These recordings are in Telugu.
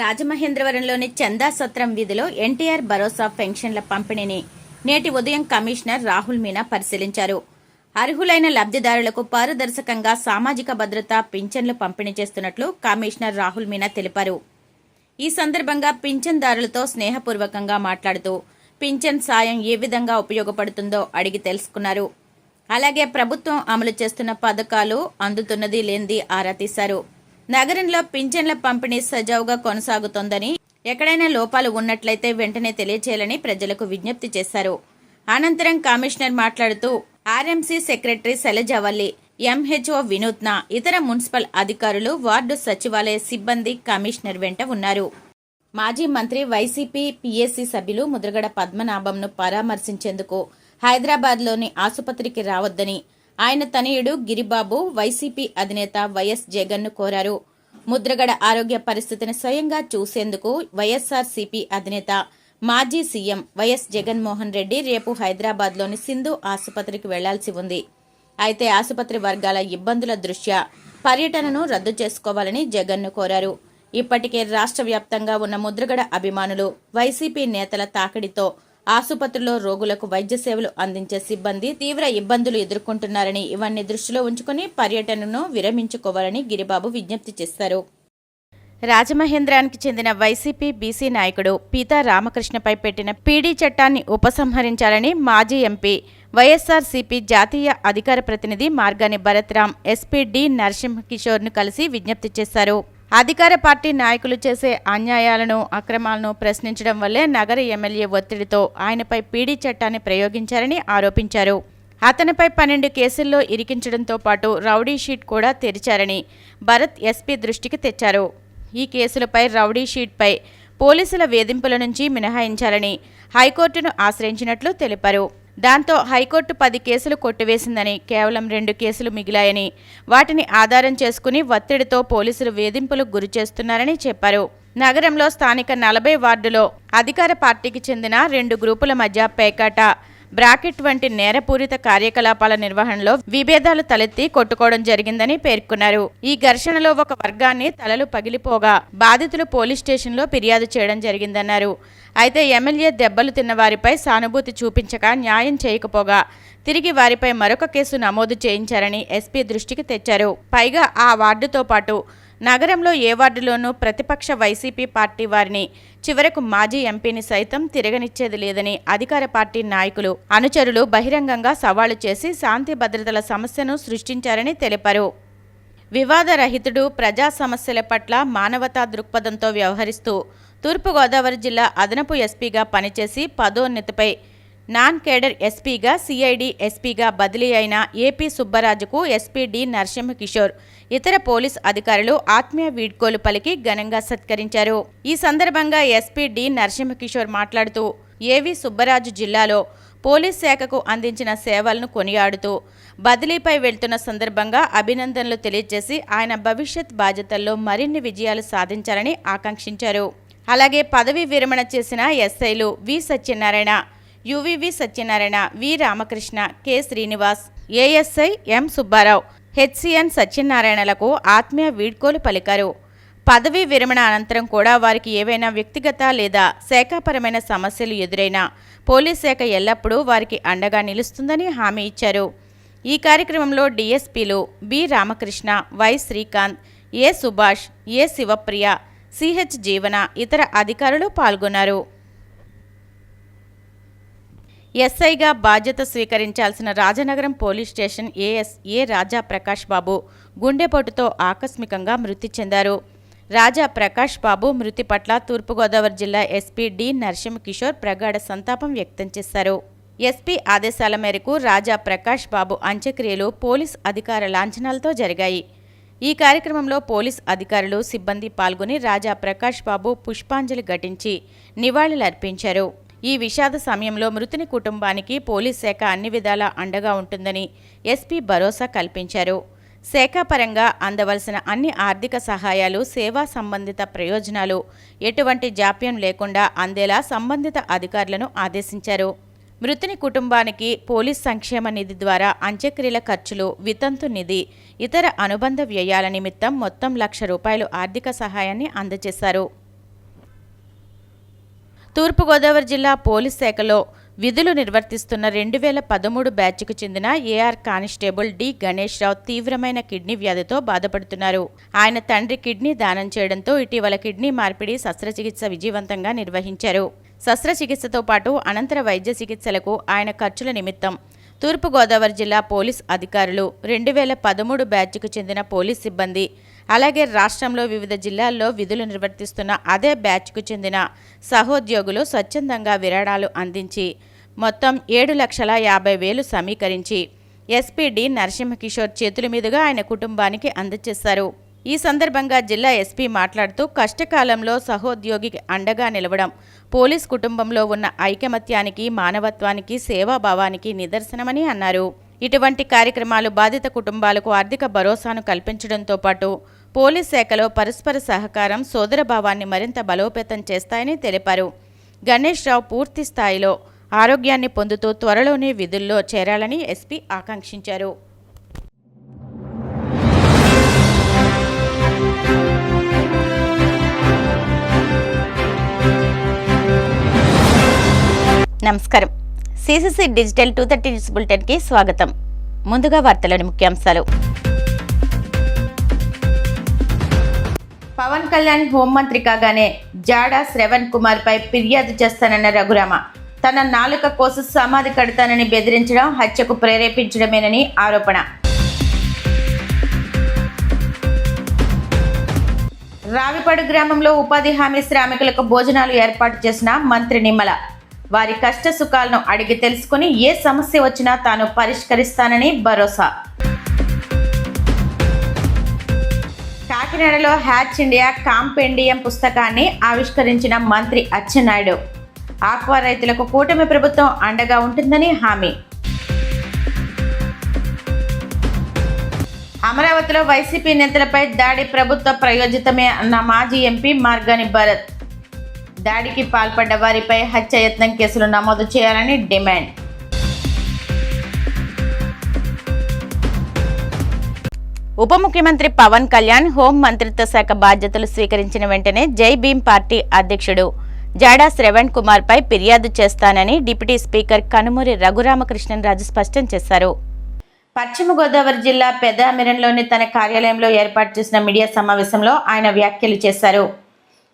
రాజమహేంద్రవరంలోని చందా సత్రం వీధిలో ఎన్టీఆర్ భరోసా పెన్షన్ల పంపిణీని నేటి ఉదయం కమిషనర్ రాహుల్ మీనా పరిశీలించారు. అర్హులైన లబ్ధిదారులకు పారదర్శకంగా సామాజిక భద్రత పింఛన్లు పంపిణీ చేస్తున్నట్లు కమిషనర్ రాహుల్ మీనా తెలిపారు. ఈ సందర్భంగా పింఛన్దారులతో స్నేహపూర్వకంగా మాట్లాడుతూ పింఛన్ సాయం ఏ విధంగా ఉపయోగపడుతుందో అడిగి తెలుసుకున్నారు. అలాగే ప్రభుత్వం అమలు చేస్తున్న పథకాలు అందుతున్నది లేనిది ఆరా తీశారు. నగరంలో పింఛన్ల పంపిణీ సజావుగా కొనసాగుతోందని, ఎక్కడైనా లోపాలు ఉన్నట్లయితే వెంటనే తెలియచేయాలని ప్రజలకు విజ్ఞప్తి చేశారు. అనంతరం కమిషనర్ మాట్లాడుతూ ఆర్ఎంసీ సెక్రటరీ శైలజావల్లి, ఎంహెచ్ఓ వినూత్న, ఇతర మున్సిపల్ అధికారులు, వార్డు సచివాలయ సిబ్బంది కమిషనర్ వెంట ఉన్నారు. మాజీ మంత్రి వైసీపీ పీఏసీ సభ్యులు ముద్రగడ పద్మనాభంను పరామర్శించేందుకు హైదరాబాద్లోని ఆసుపత్రికి రావద్దని ఆయన తనయుడు గిరిబాబు వైసీపీ అధినేత వైఎస్ జగన్ను కోరారు. ముద్రగడ ఆరోగ్య పరిస్థితిని స్వయంగా చూసేందుకు వైఎస్ఆర్సీపీ అధినేత మాజీ సీఎం వైఎస్ జగన్మోహన్ రెడ్డి రేపు హైదరాబాద్లోని సింధు ఆసుపత్రికి వెళ్లాల్సి ఉంది. అయితే ఆసుపత్రి వర్గాల ఇబ్బందుల దృష్ట్యా పర్యటనను రద్దు చేసుకోవాలని జగన్ను కోరారు. ఇప్పటికే రాష్ట్ర వ్యాప్తంగా ఉన్న ముద్రగడ అభిమానులు వైసీపీ నేతల తాకిడితో ఆసుపత్రిలో రోగులకు వైద్య సేవలు అందించే సిబ్బంది తీవ్ర ఇబ్బందులు ఎదుర్కొంటున్నారని, ఇవన్నీ దృష్టిలో ఉంచుకుని పర్యటనను విరమించుకోవాలని గిరిబాబు విజ్ఞప్తి చేశారు. రాజమహేంద్రానికి చెందిన వైసీపీ బీసీ నాయకుడు పీతా రామకృష్ణపై పెట్టిన పీడీ చట్టాన్ని ఉపసంహరించాలని మాజీ ఎంపీ వైఎస్ఆర్సీపీ జాతీయ అధికార ప్రతినిధి మార్గాని భరత్రాం ఎస్పీ డి నరసింహకిషోర్ను కలిసి విజ్ఞప్తి చేశారు. అధికార పార్టీ నాయకులు చేసే అన్యాయాలను, అక్రమాలను ప్రశ్నించడం వల్లే నగర ఎమ్మెల్యే ఒత్తిడితో ఆయనపై పీడీ చట్టాన్ని ప్రయోగించారని ఆరోపించారు. అతనిపై 12 కేసుల్లో ఇరికించడంతో పాటు రౌడీ షీట్ కూడా తెరిచారని భరత్ ఎస్పీ దృష్టికి తెచ్చారు. ఈ కేసులపై రౌడీ షీట్పై పోలీసుల వేధింపుల నుంచి మినహాయించాలని హైకోర్టును ఆశ్రయించినట్లు తెలిపారు. దాంతో హైకోర్టు 10 కేసులు కొట్టివేసిందని, కేవలం 2 కేసులు మిగిలాయని, వాటిని ఆధారం చేసుకుని ఒత్తిడితో పోలీసులు వేధింపులకు గురిచేస్తున్నారని చెప్పారు. నగరంలో స్థానిక 40 వార్డులో అధికార పార్టీకి చెందిన 2 గ్రూపుల మధ్య పేకాట, బ్రాకెట్ వంటి నేరపూరిత కార్యకలాపాల నిర్వహణలో విభేదాలు తలెత్తి కొట్టుకోవడం జరిగిందని పేర్కొన్నారు. ఈ ఘర్షణలో ఒక వర్గాన్ని తలలు పగిలిపోగా బాధితులు పోలీస్ స్టేషన్లో ఫిర్యాదు చేయడం జరిగిందన్నారు. అయితే ఎమ్మెల్యే దెబ్బలు తిన్న వారిపై సానుభూతి చూపించక న్యాయం చేయకపోగా తిరిగి వారిపై మరొక కేసు నమోదు చేయించారని ఎస్పీ దృష్టికి తెచ్చారు. పైగా ఆ వార్డుతో పాటు నగరంలో ఏ వార్డులోనూ ప్రతిపక్ష వైసీపీ పార్టీ వారిని, చివరకు మాజీ ఎంపీని సైతం తిరగనిచ్చేది లేదని అధికార పార్టీ నాయకులు, అనుచరులు బహిరంగంగా సవాలు చేసి శాంతి భద్రతల సమస్యను సృష్టించారని తెలిపారు. వివాదరహితుడు, ప్రజా సమస్యల పట్ల మానవతా దృక్పథంతో వ్యవహరిస్తూ తూర్పుగోదావరి జిల్లా అదనపు ఎస్పీగా పనిచేసి పదోన్నతిపై నాన్ కేడర్ ఎస్పీగా, సిఐడి ఎస్పీగా బదిలీ అయిన ఏపీ సుబ్బరాజుకు ఎస్పీ డి నరసింహకిషోర్, ఇతర పోలీస్ అధికారులు ఆత్మీయ వీడ్కోలు పలికి ఘనంగా సత్కరించారు. ఈ సందర్భంగా ఎస్పీ డి నరసింహకిషోర్ మాట్లాడుతూ ఏవి సుబ్బరాజు జిల్లాలో పోలీస్ శాఖకు అందించిన సేవలను కొనియాడుతూ బదిలీపై వెళ్తున్న సందర్భంగా అభినందనలు తెలియజేసి ఆయన భవిష్యత్ బాధ్యతల్లో మరిన్ని విజయాలు సాధించాలని ఆకాంక్షించారు. అలాగే పదవీ విరమణ చేసిన ఎస్ఐలు వి సత్యనారాయణ, యువివి సత్యనారాయణ, వి రామకృష్ణ, కె శ్రీనివాస్, ఏఎస్ఐ ఎం సుబ్బారావు, హెచ్సిఎన్ సత్యనారాయణలకు ఆత్మీయ వీడ్కోలు పలికారు. పదవీ విరమణ అనంతరం కూడా వారికి ఏవైనా వ్యక్తిగత లేదా శాఖాపరమైన సమస్యలు ఎదురైనా పోలీస్ శాఖ ఎల్లప్పుడూ వారికి అండగా నిలుస్తుందని హామీ ఇచ్చారు. ఈ కార్యక్రమంలో డిఎస్పీలు B Ramakrishna, Y Srikanth, A Subhash, A Sivapriya, CH Jeevana, ఇతర అధికారులు పాల్గొన్నారు. ఎస్ఐగా బాధ్యత స్వీకరించాల్సిన Rajanagaram police station AS A Raja Prakash Babu గుండెపోటుతో ఆకస్మికంగా మృతి చెందారు. రాజా ప్రకాష్ బాబు మృతి పట్ల తూర్పుగోదావరి జిల్లా ఎస్పీ డి నరసింహకిషోర్ ప్రగాఢ సంతాపం వ్యక్తం చేశారు. ఎస్పీ ఆదేశాల మేరకు రాజా ప్రకాష్ బాబు అంత్యక్రియలు పోలీస్ అధికార లాంఛనాలతో జరిగాయి. ఈ కార్యక్రమంలో పోలీస్ అధికారులు, సిబ్బంది పాల్గొని రాజా ప్రకాష్ బాబు పుష్పాంజలి ఘటించి నివాళులర్పించారు. ఈ విషాద సమయంలో మృతుని కుటుంబానికి పోలీస్ శాఖ అన్ని విధాలా అండగా ఉంటుందని ఎస్పీ భరోసా కల్పించారు. శాఖాపరంగా అందవలసిన అన్ని ఆర్థిక సహాయాలు, సేవా సంబంధిత ప్రయోజనాలు ఎటువంటి జాప్యం లేకుండా అందేలా సంబంధిత అధికారులను ఆదేశించారు. మృతుని కుటుంబానికి పోలీస్ సంక్షేమ నిధి ద్వారా అంత్యక్రియల ఖర్చులు, వితంతు నిధి, ఇతర అనుబంధ వ్యయాల నిమిత్తం మొత్తం 1,00,000 రూపాయలు ఆర్థిక సహాయాన్ని అందజేశారు. తూర్పుగోదావరి జిల్లా పోలీస్ శాఖలో విధులు నిర్వర్తిస్తున్న 2013 బ్యాచ్కు చెందిన ఏఆర్ కానిస్టేబుల్ డి గణేష్ రావు తీవ్రమైన కిడ్నీ వ్యాధితో బాధపడుతున్నారు. ఆయన తండ్రి కిడ్నీ దానం చేయడంతో ఇటీవల కిడ్నీ మార్పిడి శస్త్రచికిత్స విజయవంతంగా నిర్వహించారు. శస్త్రచికిత్సతో పాటు అనంతర వైద్య చికిత్సలకు ఆయన ఖర్చుల నిమిత్తం తూర్పుగోదావరి జిల్లా పోలీస్ అధికారులు, 2013 బ్యాచ్కు చెందిన పోలీస్ సిబ్బంది, అలాగే రాష్ట్రంలో వివిధ జిల్లాల్లో విధులు నిర్వర్తిస్తున్న అదే బ్యాచ్కు చెందిన సహోద్యోగులు స్వచ్ఛందంగా విరాళాలు అందించి మొత్తం 7,50,000 సమీకరించి ఎస్పీ డి నరసింహకిషోర్ చేతుల మీదుగా ఆయన కుటుంబానికి అందజేశారు. ఈ సందర్భంగా జిల్లా ఎస్పీ మాట్లాడుతూ కష్టకాలంలో సహోద్యోగికి అండగా నిలవడం పోలీస్ కుటుంబంలో ఉన్న ఐకమత్యానికి, మానవత్వానికి, సేవాభావానికి నిదర్శనమని అన్నారు. ఇటువంటి కార్యక్రమాలు బాధిత కుటుంబాలకు ఆర్థిక భరోసాను కల్పించడంతో పాటు పోలీస్ శాఖలో పరస్పర సహకారం, సోదరభావాన్ని మరింత బలోపేతం చేస్తాయని తెలిపారు. గణేష్ రావు పూర్తి స్థాయిలో ఆరోగ్యాన్ని పొందుతూ త్వరలోనే విధుల్లో చేరాలని ఎస్పీ ఆకాంక్షించారు. నమస్కారం. సిసిసి డిజిటల్ 230 న్యూస్ బులెటిన్కి స్వాగతం. ముందుగా వార్తలోని ముఖ్యాంశాలు. పవన్ కళ్యాణ్ హోంమంత్రి కాగానే జాడా శ్రవణ్ కుమార్ పై ఫిర్యాదు చేస్తానన్న రఘురామ తన నాలుక కోసి సమాధి కడతానని బెదిరించడం హత్యకు ప్రేరేపించడమేనని ఆరోపణ. రావిపాడు గ్రామంలో ఉపాధి హామీ శ్రామికులకు భోజనాలు ఏర్పాటు చేసిన మంత్రి నిమ్మల వారి కష్ట సుఖాలను అడిగి తెలుసుకుని ఏ సమస్య వచ్చినా తాను పరిష్కరిస్తానని భరోసా. కాకినాడలో హ్యాచ్ ఇండియా కాంపెండియం పుస్తకాన్ని ఆవిష్కరించిన మంత్రి అచ్చెన్నాయుడు ఆక్వా రైతులకు కూటమి ప్రభుత్వం అండగా ఉంటుందని హామీ. అమరావతిలో వైసీపీ నేతలపై దాడి ప్రభుత్వ ప్రయోజితమే అన్న మాజీ ఎంపీ మార్గాని భరత్. దాడికి పాల్పడ్డ వారిపై హత్యాయత్నం కేసులు నమోదు చేయాలని డిమాండ్. ఉప ముఖ్యమంత్రి పవన్ కళ్యాణ్ హోం మంత్రిత్వ శాఖ బాధ్యతలు స్వీకరించిన వెంటనే జై భీమ్ పార్టీ అధ్యక్షుడు జాడా శ్రవణ్ కుమార్ పై ఫిర్యాదు చేస్తానని డిప్యూటీ స్పీకర్ కనుమూరి రఘురామకృష్ణరాజు స్పష్టం చేశారు. పశ్చిమ గోదావరి జిల్లా పెద్దామిరంలోని తన కార్యాలయంలో ఏర్పాటు చేసిన మీడియా సమావేశంలో ఆయన వ్యాఖ్యలు చేశారు.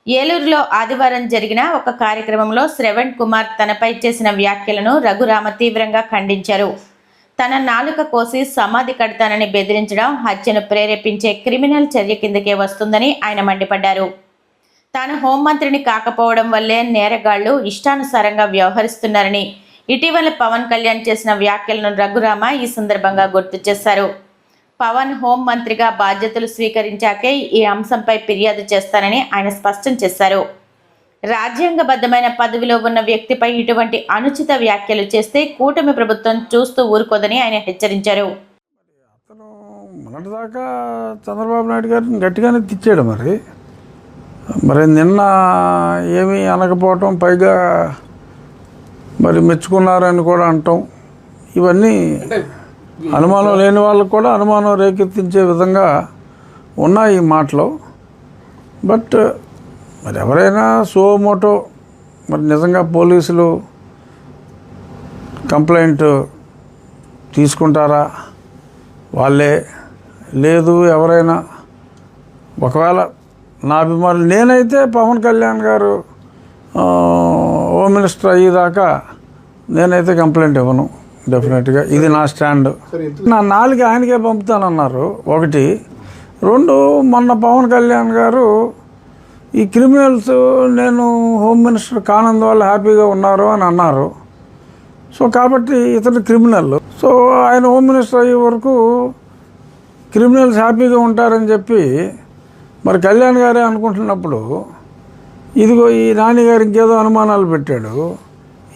ఏలూరులో ఆదివారం జరిగిన ఒక కార్యక్రమంలో శ్రవణ్ కుమార్ తనపై చేసిన వ్యాఖ్యలను రఘురామ తీవ్రంగా ఖండించారు. తన నాలుక కోసి సమాధి కడతానని బెదిరించడం హత్యను ప్రేరేపించే క్రిమినల్ చర్య కిందకే వస్తుందని ఆయన మండిపడ్డారు. తాను హోంమంత్రిని కాకపోవడం వల్లే నేరగాళ్లు ఇష్టానుసారంగా వ్యవహరిస్తున్నారని ఇటీవల పవన్ కళ్యాణ్ చేసిన వ్యాఖ్యలను రఘురామ ఈ సందర్భంగా గుర్తు చేశారు. పవన్ హోం మంత్రిగా బాధ్యతలు స్వీకరించాకే ఈ అంశంపై ఫిర్యాదు చేస్తానని ఆయన స్పష్టం చేశారు. రాజ్యాంగబద్ధమైన పదవిలో ఉన్న వ్యక్తిపై ఇటువంటి అనుచిత వ్యాఖ్యలు చేస్తే కూటమి ప్రభుత్వం చూస్తూ ఊరుకోదని ఆయన హెచ్చరించారు. అతను మొన్నటిదాకా చంద్రబాబు నాయుడు గారిని గట్టిగానే తిట్టాడు. మరి నిన్న ఏమీ అనకపోవటం, పైగా మరి మెచ్చుకున్నారని కూడా అంటాం, ఇవన్నీ అనుమానం లేని వాళ్ళకు కూడా అనుమానం రేకెత్తించే విధంగా ఉన్నాయి ఈ మాటలు. బట్ మరి ఎవరైనా సోమోటో మరి నిజంగా పోలీసులు కంప్లైంట్ తీసుకుంటారా, వాళ్ళే లేదు ఎవరైనా ఒకవేళ నా అభిమానులు, నేనైతే పవన్ కళ్యాణ్ గారు హోమ్ మినిస్టర్ అయ్యేదాకా నేనైతే కంప్లైంట్ ఇవ్వను డెఫినెట్గా. ఇది నా స్టాండ్. నా నాలుగు ఆయనకే పంపుతానన్నారు ఒకటి. రెండు, మొన్న పవన్ కళ్యాణ్ గారు ఈ క్రిమినల్స్ నేను హోమ్ మినిస్టర్ కానందువల్ల హ్యాపీగా ఉన్నారు అని అన్నారు. సో కాబట్టి ఇతను క్రిమినల్. సో ఆయన హోమ్ మినిస్టర్ అయ్యే వరకు క్రిమినల్స్ హ్యాపీగా ఉంటారని చెప్పి మరి కళ్యాణ్ గారే అనుకుంటున్నప్పుడు ఇదిగో ఈ నాని గారు ఇంకేదో అనుమానాలు పెట్టాడు.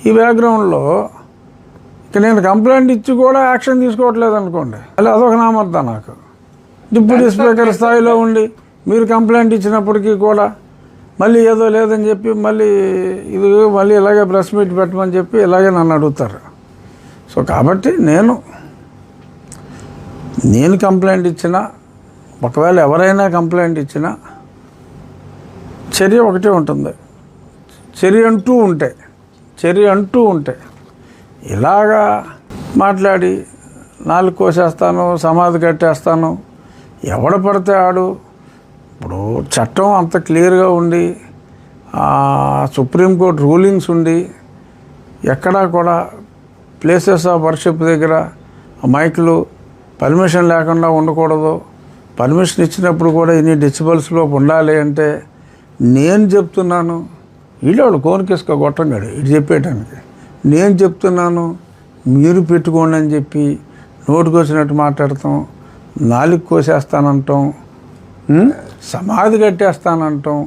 ఈ బ్యాక్గ్రౌండ్లో ఇక నేను కంప్లైంట్ ఇచ్చి కూడా యాక్షన్ తీసుకోవట్లేదు అనుకోండి, అలా అదొక నామర్థం నాకు. డిప్యూటీ స్పీకర్ స్థాయిలో ఉండి మీరు కంప్లైంట్ ఇచ్చినప్పటికీ కూడా మళ్ళీ ఏదో లేదని చెప్పి మళ్ళీ ఇలాగే ప్రెస్ మీట్ పెట్టమని చెప్పి ఇలాగే నన్ను అడుగుతారు. సో కాబట్టి నేను కంప్లైంట్ ఇచ్చినా, ఒకవేళ ఎవరైనా కంప్లైంట్ ఇచ్చినా చర్య ఒకటే ఉంటుంది. చర్య అంటూ ఉంటే ఇలాగా మాట్లాడి నాలుగు కోసేస్తాను, సమాధి కట్టేస్తాను, ఎవడ పడితే ఆడు. ఇప్పుడు చట్టం అంత క్లియర్గా ఉండి సుప్రీంకోర్టు రూలింగ్స్ ఉండి ఎక్కడా కూడా ప్లేసెస్ ఆఫ్ వర్షిప్ దగ్గర మైకులు పర్మిషన్ లేకుండా ఉండకూడదు, పర్మిషన్ ఇచ్చినప్పుడు కూడా ఇన్ని డెసిబల్స్లో ఉండాలి అంటే నేను చెప్తున్నాను. వీళ్ళు కోనికేసుకో గొట్టంగాడు ఇది చెప్పేయటానికి. నేను చెప్తున్నాను మీరు పెట్టుకోండి అని చెప్పి నోటుకు వచ్చినట్టు మాట్లాడతాం, నాలుగు కోసేస్తానంటాం, సమాధి కట్టేస్తానంటాం.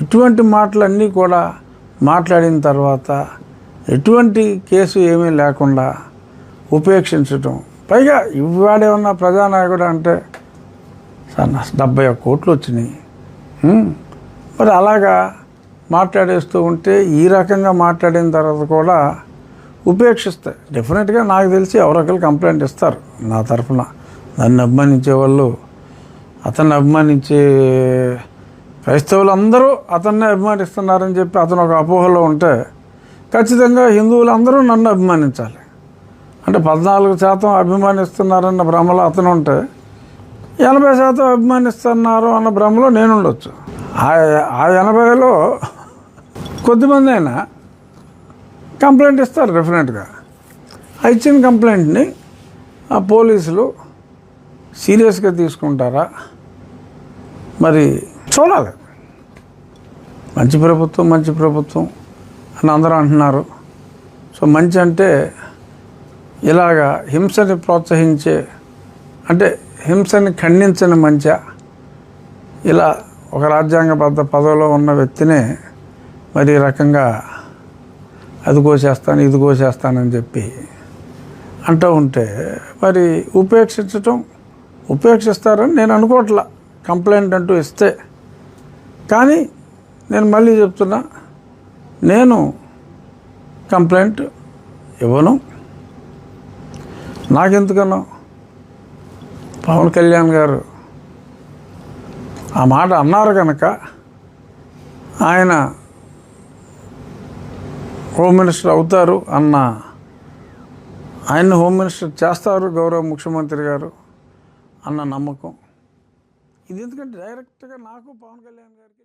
ఇటువంటి మాటలన్నీ కూడా మాట్లాడిన తర్వాత ఎటువంటి కేసు ఏమీ లేకుండా ఉపేక్షించటం. పైగా ఇవాడేమన్నా ప్రజానాయకుడు అంటే సార్ 71 కోట్లు వచ్చినాయి. మరి అలాగా మాట్లాడేస్తూ ఉంటే ఈ రకంగా మాట్లాడిన తర్వాత కూడా ఉపేక్షిస్తాయి. డెఫినెట్గా నాకు తెలిసి ఎవరొకరు కంప్లైంట్ ఇస్తారు నా తరఫున. నన్ను అభిమానించే వాళ్ళు, అతన్ని అభిమానించే క్రైస్తవులు అందరూ అతన్నే అభిమానిస్తున్నారని చెప్పి అతను ఒక అపోహలో ఉంటే ఖచ్చితంగా హిందువులు అందరూ నన్ను అభిమానించాలి. అంటే 14% అభిమానిస్తున్నారన్న భ్రమలో అతను ఉంటే 80% అభిమానిస్తున్నారు అన్న భ్రమలో నేను ఉండొచ్చు. ఆ 80లో కొద్దిమంది అయినా కంప్లైంట్ ఇస్తారు డెఫినెట్గా. ఆ ఇచ్చిన కంప్లైంట్ని ఆ పోలీసులు సీరియస్గా తీసుకుంటారా మరి చూడాలి. మంచి ప్రభుత్వం అని అందరూ అంటున్నారు. సో మంచి అంటే ఇలాగా హింసని ప్రోత్సహించే, అంటే హింసని ఖండించని మంచా, ఇలా ఒక రాజ్యాంగబద్ధ పదవిలో ఉన్న వ్యక్తినే మరి ఈ రకంగా అది కోసేస్తాను ఇది కోసేస్తానని చెప్పి అంటూ ఉంటే మరి ఉపేక్షిస్తారని నేను అనుకోవట్లా. కంప్లైంట్ అంటూ ఇస్తే. కానీ నేను మళ్ళీ చెప్తున్నా, నేను కంప్లైంట్ ఇవ్వను. నాకెందుకనో పవన్ కళ్యాణ్ గారు ఆ మాట అన్నారు కనుక ఆయన హోమ్ మినిస్టర్ అవుతారు అన్న, ఆయన్ని హోమ్ మినిస్టర్ చేస్తారు గౌరవ ముఖ్యమంత్రి గారు అన్న నమ్మకం ఇది. ఎందుకంటే డైరెక్ట్గా నాకు పవన్ కళ్యాణ్ గారికి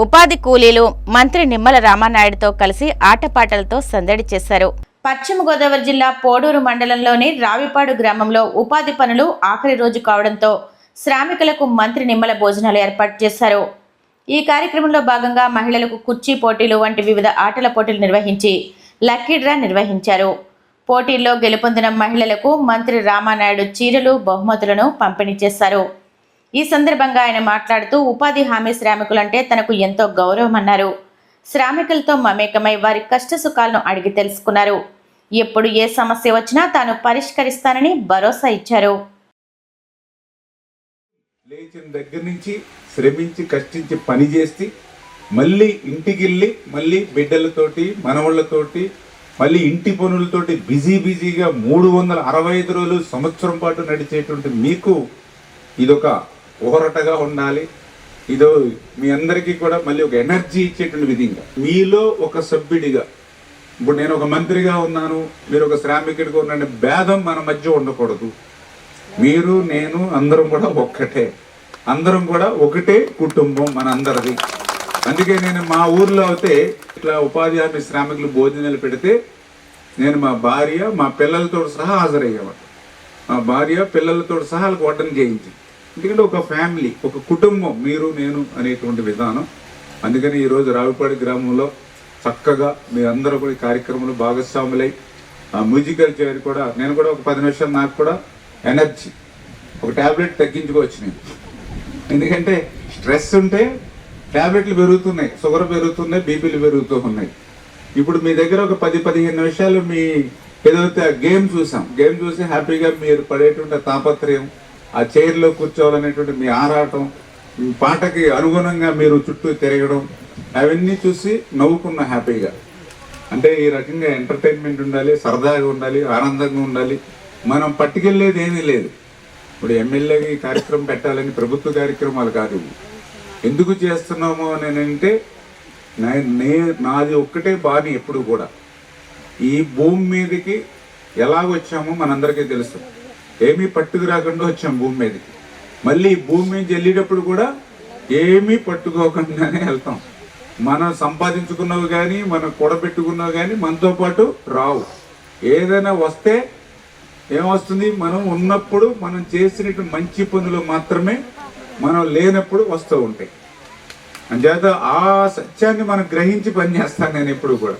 ఉపాధి కూలీలు మంత్రి నిమ్మల రామానాయుడుతో కలిసి ఆటపాటలతో సందడి చేశారు. పశ్చిమ గోదావరి జిల్లా పోడూరు మండలంలోని రావిపాడు గ్రామంలో ఉపాధి పనులు ఆఖరి రోజు కావడంతో శ్రామికులకు మంత్రి నిమ్మల భోజనాలు ఏర్పాటు చేశారు. ఈ కార్యక్రమంలో భాగంగా మహిళలకు కుర్చీ పోటీలు వంటి వివిధ ఆటల పోటీలు నిర్వహించి లక్కీ డ్రా నిర్వహించారు. పోటీల్లో గెలుపొందిన మహిళలకు మంత్రి రామానాయుడు చీరలు, బహుమతులను పంపిణీ చేశారు. ఈ సందర్భంగా ఆయన మాట్లాడుతూ ఉపాధి హామీ శ్రామికులంటే తనకు ఎంతో గౌరవమన్నారు. శ్రామికులతో మమేకమై వారి కష్ట సుఖాలను అడిగి తెలుసుకున్నారు. ఎప్పుడు ఏ సమస్య వచ్చినా తాను పరిష్కరిస్తానని భరోసా ఇచ్చారు. లేచిన దగ్గర నుంచి శ్రమించి కష్టించి పని చేసి మళ్ళీ ఇంటికి వెళ్ళి మళ్ళీ బిడ్డలతోటి మనవాళ్ళతోటి మళ్ళీ ఇంటి పనులతోటి బిజీగా 365 రోజులు సంవత్సరం పాటు నడిచేటువంటి మీకు ఇదొక ఊరటగా ఉండాలి. ఇదో మీ అందరికీ కూడా మళ్ళీ ఒక ఎనర్జీ ఇచ్చేటువంటి విధంగా మీలో ఒక సభ్యుడిగా, ఇప్పుడు నేను ఒక మంత్రిగా ఉన్నాను, మీరు ఒక శ్రామికుడిగా ఉన్న భేదం మన మధ్య ఉండకూడదు. మీరు నేను అందరం కూడా ఒక్కటే, అందరం కూడా ఒకటే కుటుంబం మనందరిది. అందుకే నేను మా ఊర్లో అయితే ఇట్లా ఉపాధి హామీ శ్రామికులు భోజనాలు పెడితే నేను మా భార్య మా పిల్లలతో సహా హాజరయ్యేవాడు. మా భార్య పిల్లలతో సహా వాళ్ళకి వడ్డన చేయించి, ఎందుకంటే ఒక ఫ్యామిలీ, ఒక కుటుంబం మీరు నేను అనేటువంటి విధానం. అందుకని ఈరోజు రావిపాడి గ్రామంలో చక్కగా మీ అందరూ కూడా ఈ కార్యక్రమంలో భాగస్వాములై మ్యూజికల్ చైర్ కూడా నేను కూడా ఒక 10 నిమిషాలు నాకు కూడా ఎనర్జీ ఒక ట్యాబ్లెట్ తగ్గించుకోవచ్చు నేను. ఎందుకంటే స్ట్రెస్ ఉంటే ట్యాబ్లెట్లు పెరుగుతున్నాయి, షుగర్ పెరుగుతున్నాయి, బీపీలు పెరుగుతూ ఉన్నాయి. ఇప్పుడు మీ దగ్గర ఒక 10-15 నిమిషాలు మీ ఏదైతే గేమ్ చూసాం, గేమ్ చూసి హ్యాపీగా మీరు పడేటువంటి తాపత్రయం, ఆ చైర్లో కూర్చోవాలనేటువంటి మీ ఆరాటం, పాటకి అనుగుణంగా మీరు చుట్టూ తిరగడం, అవన్నీ చూసి నవ్వుకున్న హ్యాపీగా. అంటే ఈ రకంగా ఎంటర్టైన్మెంట్ ఉండాలి, సరదాగా ఉండాలి, ఆనందంగా ఉండాలి. మనం పట్టుకెళ్ళేది ఏమీ లేదు. ఇప్పుడు ఎమ్మెల్యేగా ఈ కార్యక్రమం పెట్టాలని ప్రభుత్వ కార్యక్రమాలు కాదు. ఎందుకు చేస్తున్నాము అని అంటే నాది ఒక్కటే బాని ఎప్పుడు కూడా. ఈ భూమి మీదకి ఎలాగొచ్చామో మనందరికీ తెలుసు. ఏమీ పట్టుకు రాకుండా వచ్చాం భూమి మీదకి. మళ్ళీ భూమి మీద వెళ్ళేటప్పుడు కూడా ఏమీ పట్టుకోకుండానే వెళ్తాం. మనం సంపాదించుకున్నవి కానీ మనం కూడబెట్టుకున్నవి కానీ మనతో పాటు రావు. ఏదైనా వస్తే ఏమొస్తుంది, మనం ఉన్నప్పుడు మనం చేసినట్టు మంచి పనులు మాత్రమే మనం లేనప్పుడు వస్తూ ఉంటాయి. అంచేత ఆ సత్యాన్ని మనం గ్రహించి పనిచేస్తాను నేను ఎప్పుడు కూడా.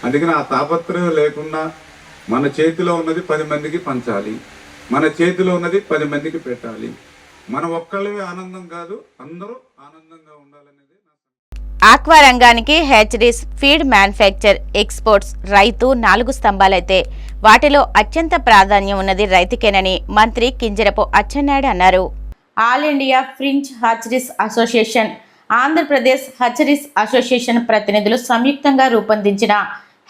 అందుకని ఆ తాపత్రయం లేకుండా మన చేతిలో ఉన్నది 10 మందికి పంచాలి, మన చేతిలో ఉన్నది 10 మందికి పెట్టాలి. మన ఒక్కళ్ళవే ఆనందం కాదు, అందరూ ఆనందంగా ఉండాలనేది. ఆక్వా రంగానికి హ్యాచరీస్, ఫీడ్ మ్యానుఫ్యాక్చర్, ఎక్స్పోర్ట్స్, రైతు 4 స్తంభాలైతే వాటిలో అత్యంత ప్రాధాన్యం ఉన్నది రైతుకేనని మంత్రి కింజరపు అచ్చెన్నాయుడు అన్నారు. ఆల్ ఇండియా ఫ్రించ్ hatcheries association, Andhra Pradesh hatcheries association ప్రతినిధులు సంయుక్తంగా రూపొందించిన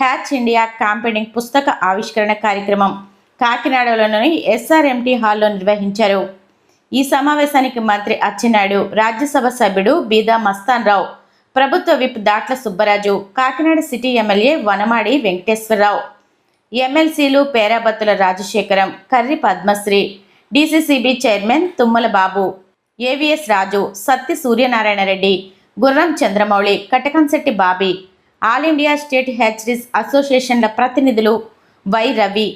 హ్యాచ్ ఇండియా క్యాంపెయినింగ్ పుస్తక ఆవిష్కరణ కార్యక్రమం కాకినాడలోని ఎస్ఆర్ఎంటీ హాల్లో నిర్వహించారు. ఈ సమావేశానికి మంత్రి అచ్చెన్నాయుడు, రాజ్యసభ సభ్యుడు బీదా మస్తాన్ రావు, ప్రభుత్వ whip Datla Subbaraju, Kakinada city MLA Vanamadi Venkateswara Rao, ఎమ్మెల్సీలు Perabathula Rajasekharam, Karri Padmasri, DCCB chairman Tummala Babu, AVS Raju, Satti Suryanarayana Reddy, Gurram Chandramouli, Katakamsetti Bobby, all India state hatcheries అసోసియేషన్ల ప్రతినిధులు వై రవి,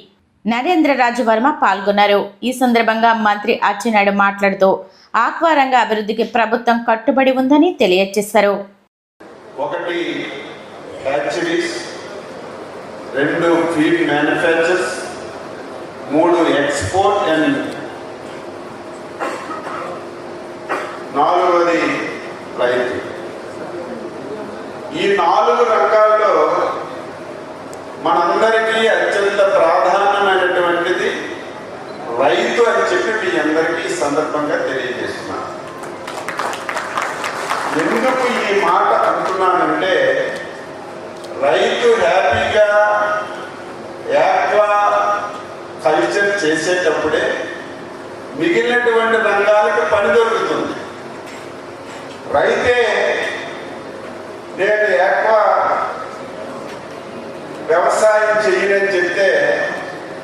నరేంద్రరాజు వర్మ పాల్గొన్నారు. ఈ సందర్భంగా మంత్రి అచ్చెన్నాయుడు మాట్లాడుతూ ఆక్వా రంగ అభివృద్ధికి ప్రభుత్వం కట్టుబడి ఉందని తెలియజేశారు. 1 hatcheries, 2 feed manufactures, 3 export and 4వది రైతు. ఈ 4 రంగాల్లో మనందరికీ అత్యంత ప్రాధాన్యమైనటువంటిది రైతు అని చెప్పి మీ అందరికీ ఈ సందర్భంగా తెలియజేస్తున్నాను. ఎందుకు ఈ మాట అంటున్నానంటే, రైతు హ్యాపీగా ఆక్వా కల్చర్ చేసేటప్పుడే మిగిలినటువంటి రంగాలకు పని దొరుకుతుంది. రైతే నేను ఆక్వా వ్యవసాయం చేయనని చెప్తే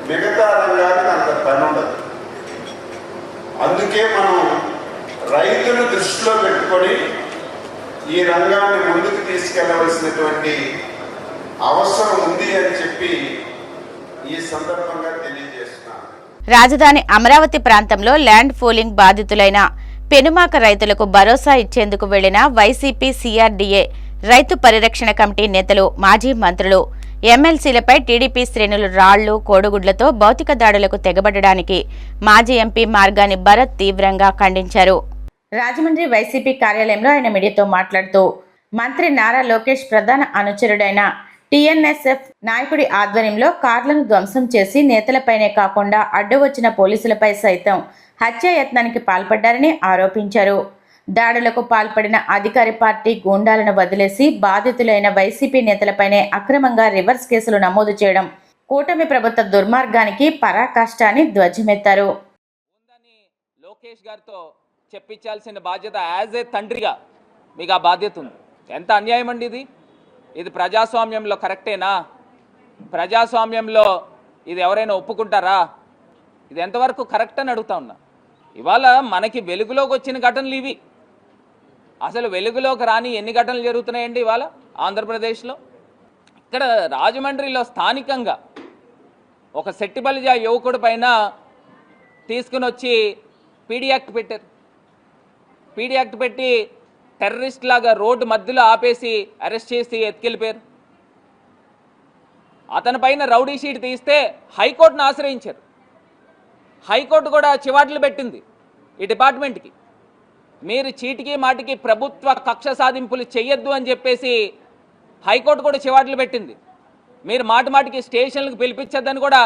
మిగతా రంగానికి అంత పని ఉండదు. అందుకే మనం రైతును దృష్టిలో పెట్టుకొని ఈ రంగాన్ని ముందుకు తీసుకెళ్లవలసినటువంటి అవసరం ఉంది అని చెప్పి ఈ సందర్భంగా తెలియజేస్తున్నాను. రాజధాని అమరావతి ప్రాంతంలో ల్యాండ్ పూలింగ్ బాధితులైన పెనుమాక రైతులకు భరోసా ఇచ్చేందుకు వెళ్లిన వైసీపీ సిఆర్డీఏ రైతు పరిరక్షణ కమిటీ నేతలు, మాజీ మంత్రులు, ఎమ్మెల్సీలపై టీడీపీ శ్రేణులు రాళ్లు, కోడిగుడ్లతో భౌతిక దాడులకు తెగబడడానికి మాజీ ఎంపీ మార్గాని భరత్ తీవ్రంగా ఖండించారు. రాజమండ్రి వైసీపీ కార్యాలయంలో ఆయన మీడియాతో మాట్లాడుతూ మంత్రి నారా లోకేష్ ప్రధాన అనుచరుడైన టీఎన్ఎస్ఎఫ్ నాయకుడి ఆధ్వర్యంలో కార్లను ధ్వంసం చేసి నేతలపైనే కాకుండా అడ్డు వచ్చిన పోలీసులపై సైతం హత్యాయత్నానికి పాల్పడ్డారని ఆరోపించారు. దాడులకు పాల్పడిన అధికార పార్టీ గూండాలను వదిలేసి బాధితులైన వైసీపీ నేతలపైనే అక్రమంగా రివర్స్ కేసులు నమోదు చేయడం కూటమి ప్రభుత్వ దుర్మార్గానికి పరాకాష్ట అని ధ్వజమెత్తారు. లోకేష్ గారితో చెప్పించాల్సిన బాధ్యత యాజ్ ఏ తండ్రిగా మీకు ఆ బాధ్యత ఉంది. ఎంత అన్యాయం అండి ఇది. ఇది ప్రజాస్వామ్యంలో కరెక్టేనా? ప్రజాస్వామ్యంలో ఇది ఎవరైనా ఒప్పుకుంటారా? ఇది ఎంతవరకు కరెక్ట్ అని అడుగుతా ఉన్నా. ఇవాళ మనకి వెలుగులోకి వచ్చిన ఘటనలు ఇవి. అసలు వెలుగులోకి రాని ఎన్ని ఘటనలు జరుగుతున్నాయండి ఇవాళ ఆంధ్రప్రదేశ్లో? ఇక్కడ రాజమండ్రిలో స్థానికంగా ఒక సెట్టిబలిజ యువకుడి పైన తీసుకుని వచ్చి పీడీ యాక్ట్ పెట్టారు. పీడీ యాక్ట్ పెట్టి టెర్రరిస్ట్ లాగా రోడ్డు మధ్యలో ఆపేసి అరెస్ట్ చేసి ఎత్తుకెళ్ళిపోయారు. అతని పైన రౌడీ షీట్ తీస్తే హైకోర్టును ఆశ్రయించారు. హైకోర్టు కూడా చివాట్లు పెట్టింది ఈ డిపార్ట్మెంట్కి. మీరు చీటికి మాటికి ప్రభుత్వ కక్ష సాధింపులు చెయ్యొద్దు అని చెప్పేసి హైకోర్టు కూడా చివాట్లు పెట్టింది. మీరు మాటి మాటికి స్టేషన్లకు పిలిపించద్దని కూడా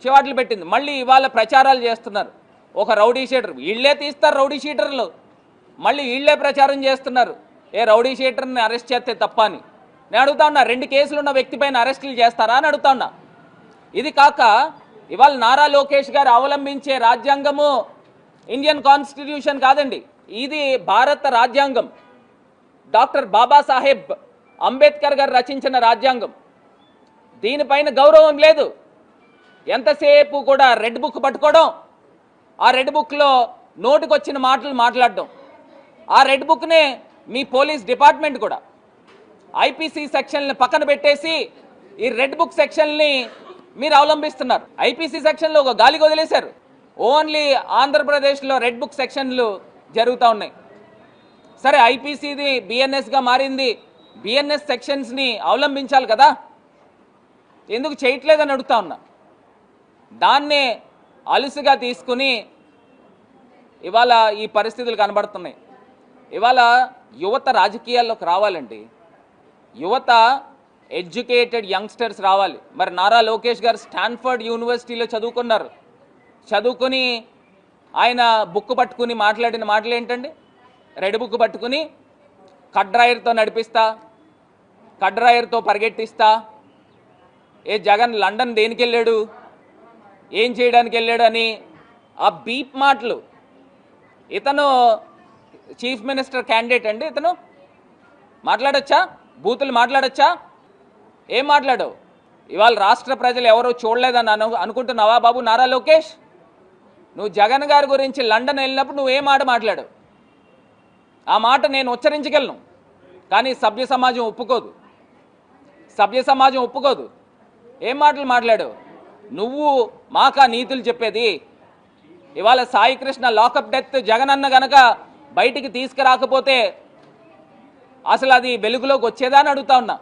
చివాట్లు పెట్టింది. మళ్ళీ ఇవాళ ప్రచారాలు చేస్తున్నారు. ఒక రౌడీ షీటర్, వీళ్ళే తీస్తారు రౌడీ షీటర్లు, మళ్ళీ వీళ్ళే ప్రచారం చేస్తున్నారు ఏ రౌడీ షీటర్ని అరెస్ట్ చేస్తే తప్ప అని. నేను అడుగుతా ఉన్నా, 2 కేసులు ఉన్న వ్యక్తి పైన అరెస్టులు చేస్తారా అని అడుగుతా ఉన్నా. ఇది కాక ఇవాళ నారా లోకేష్ గారు అవలంబించే రాజ్యాంగము ఇండియన్ కాన్స్టిట్యూషన్ కాదండి, ఇది భారత రాజ్యాంగం. డాక్టర్ బాబాసాహెబ్ అంబేద్కర్ గారు రచించిన రాజ్యాంగం. దీనిపైన గౌరవం లేదు. ఎంతసేపు కూడా రెడ్ బుక్ పట్టుకోవడం, ఆ రెడ్ బుక్లో నోటికొచ్చిన మాటలు మాట్లాడడం. ఆ రెడ్ బుక్నే మీ పోలీస్ డిపార్ట్మెంట్ కూడా ఐపీసీ సెక్షన్ని పక్కన పెట్టేసి ఈ రెడ్ బుక్ సెక్షన్ని మీరు అవలంబిస్తున్నారు. ఐపీసీ సెక్షన్లో ఒక గాలికి వదిలేశారు. ఓన్లీ ఆంధ్రప్రదేశ్లో రెడ్ బుక్ సెక్షన్లు జరుగుతూ ఉన్నాయి. సరే, ఐపీసీది బిఎన్ఎస్గా మారింది, బిఎన్ఎస్ సెక్షన్స్ని అవలంబించాలి కదా, ఎందుకు చేయట్లేదని అడుగుతా ఉన్నా. దాన్నే అలుసుగా తీసుకుని ఇవాళ ఈ పరిస్థితులు కనబడుతున్నాయి. ఇవాళ యువత రాజకీయాల్లోకి రావాలండి. యువత ఎడ్యుకేటెడ్ యంగ్స్టర్స్ రావాలి. మరి నారా లోకేష్ గారు స్టాన్ఫర్డ్ యూనివర్సిటీలో చదువుకున్నారు. చదువుకుని ఆయన బుక్ పట్టుకుని మాట్లాడిన మాటలు ఏంటండి? రెడ్ బుక్ పట్టుకుని కడ్రాయర్తో నడిపిస్తా, కడ్రాయర్తో పరిగెట్టిస్తా. ఏ జగన్ లండన్ దేనికి వెళ్ళాడు, ఏం చేయడానికి వెళ్ళాడు అని ఆ బీప్ మాటలు. ఇతను చీఫ్ మినిస్టర్ క్యాండిడేట్ అండి. ఇతను మాట్లాడచ్చా? బూతులు మాట్లాడచ్చా? ఏం మాట్లాడవు? ఇవాళ రాష్ట్ర ప్రజలు ఎవరో చూడలేదని అనుకుంటున్నావా బాబు నారా లోకేష్? నువ్వు జగన్ గారి గురించి లండన్ వెళ్ళినప్పుడు నువ్వు ఏ మాట మాట్లాడావు? ఆ మాట నేను ఉచ్చరించగలను, కానీ సభ్య సమాజం ఒప్పుకోదు. సభ్య సమాజం ఒప్పుకోదు. ఏం మాటలు మాట్లాడావు? నువ్వు మాకా నీతులు చెప్పేది? ఇవాళ సాయి కృష్ణ లాకప్ డెత్ జగన్ అన్న గనక బయటికి తీసుకురాకపోతే అసలు అది వెలుగులోకి వచ్చేదా అని అడుగుతా ఉన్నా.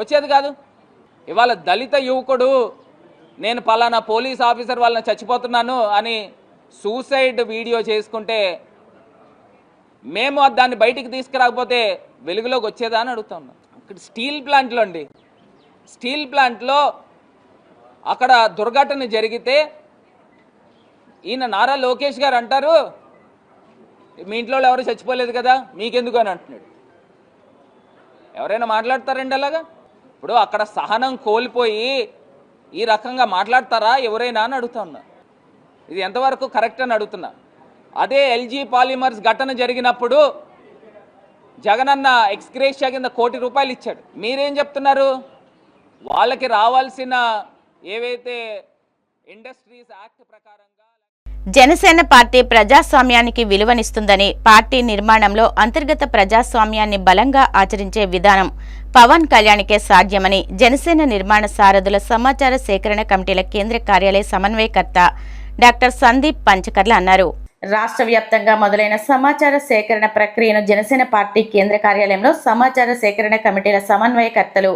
వచ్చేది కాదు. ఇవాళ దళిత యువకుడు నేను పలానా పోలీస్ ఆఫీసర్ వాళ్ళని చచ్చిపోతున్నాను అని సూసైడ్ వీడియో చేసుకుంటే మేము దాన్ని బయటికి తీసుకురాకపోతే వెలుగులోకి వచ్చేదా అని అడుగుతా ఉన్నాం. ఇక్కడ స్టీల్ ప్లాంట్లో అండి, స్టీల్ ప్లాంట్లో అక్కడ దుర్ఘటన జరిగితే ఈయన నారా లోకేష్ గారు అంటారు మీ ఇంట్లో ఎవరు చచ్చిపోలేదు కదా మీకెందుకు అని అంటున్నాడు. ఎవరైనా మాట్లాడతారండి అలాగా? ఇప్పుడు అక్కడ సహనం కోల్పోయి ఈ రకంగా మాట్లాడతారా ఎవరైనా అని అడుగుతా ఉన్నా. ఇది ఎంతవరకు కరెక్ట్ అని అడుగుతున్నా. అదే ఎల్జీ పాలిమర్స్ ఘటన జరిగినప్పుడు జగనన్న ఎక్స్గ్రేషియా కింద ₹1 కోటి ఇచ్చాడు. మీరేం చెప్తున్నారు? వాళ్ళకి రావాల్సిన ఏవైతే ఇండస్ట్రీస్ యాక్ట్ ప్రకారంగా జనసేన పార్టీ ప్రజాస్వామ్యానికి విలువనిస్తుందని, పార్టీ నిర్మాణంలో అంతర్గత ప్రజాస్వామ్యాన్ని బలంగా ఆచరించే విధానం పవన్ కళ్యాణ్కే సాధ్యమని జనసేన నిర్మాణ సారథుల సమాచార సేకరణ కమిటీల కేంద్ర కార్యాలయ సమన్వయకర్త డాక్టర్ సందీప్ పంచకర్ల అన్నారు. రాష్ట్ర వ్యాప్తంగా మొదలైన సమాచార సేకరణ ప్రక్రియను జనసేన పార్టీ కేంద్ర కార్యాలయంలో సమాచార సేకరణ కమిటీల సమన్వయకర్తలు